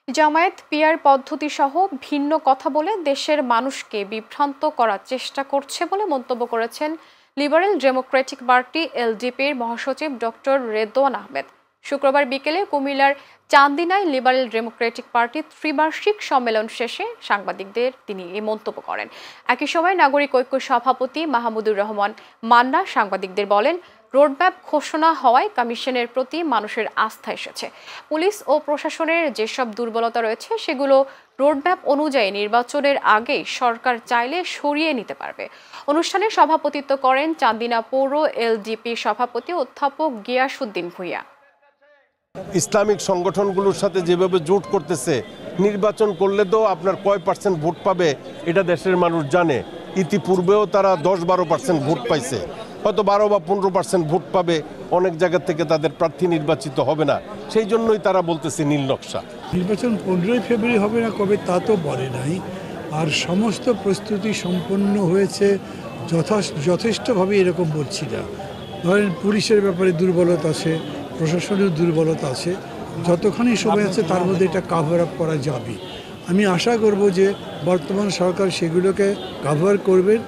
Jamaat PR পদ্ধতি সহ ভিন্ন কথা বলে দেশের মানুষকে বিভ্রান্ত করার চেষ্টা করছে বলে মন্তব্য করেছেন লিবারেল ডেমোক্রেটিক পার্টি এলডিপির মহাসচিব ডক্টর রেদওয়ান আহমেদ। শুক্রবার বিকেলে কুমিল্লার চান্দিনায় লিবারেল ডেমোক্রেটিক পার্টির ত্রিবার্ষিক সম্মেলন শেষে সাংবাদিকদের তিনি এই মন্তব্য করেন। একই সময় নাগরিক ঐক্য সভাপতি মাহমুদুর রহমান মান্না সাংবাদিকদের বলেন, রোডম্যাপ ঘোষণা হওয়ায় কমিশনের প্রতি মানুষের আস্থা এসেছে। পুলিশ ও প্রশাসনের যেসব দুর্বলতা রয়েছে সেগুলো রোডম্যাপ অনুযায়ী নির্বাচনের আগেই সরকার চাইলে সরিয়ে নিতে পারবে। অনুষ্ঠানে সভাপতিত্ব করেন চান্দিনা পৌর এলডিপি সভাপতি অধ্যাপক গিয়াসউদ্দিন ভূঁইয়া। ইসলামিক সংগঠনগুলোর সাথে যেভাবে জোট করতেছে, নির্বাচন করলে তো আপনার কয় পার্সেন্ট ভোট পাবে এটা দেশের মানুষ জানে। ইতিপূর্বেও তারা 10-12% ভোট পাইছে, হয়তো 12 বা 15% ভোট পাবে। অনেক জায়গা থেকে তাদের প্রার্থী নির্বাচিত হবে না, সেই জন্যই তারা বলতেছে নীল নকশা। নির্বাচন 15 ফেব্রুয়ারি হবে না কবে তা তো বলে নাই, আর সমস্ত প্রস্তুতি সম্পন্ন হয়েছে যথেষ্টভাবে, এরকম বলছি না। ধরেন পুলিশের ব্যাপারে দুর্বলতা আছে, প্রশাসনের দুর্বলতা আছে, যতখানি সময় আছে তার মধ্যে এটা কাভার আপ করা যাবে। আমি আশা করব যে বর্তমান সরকার সেগুলোকে কাভার করবেন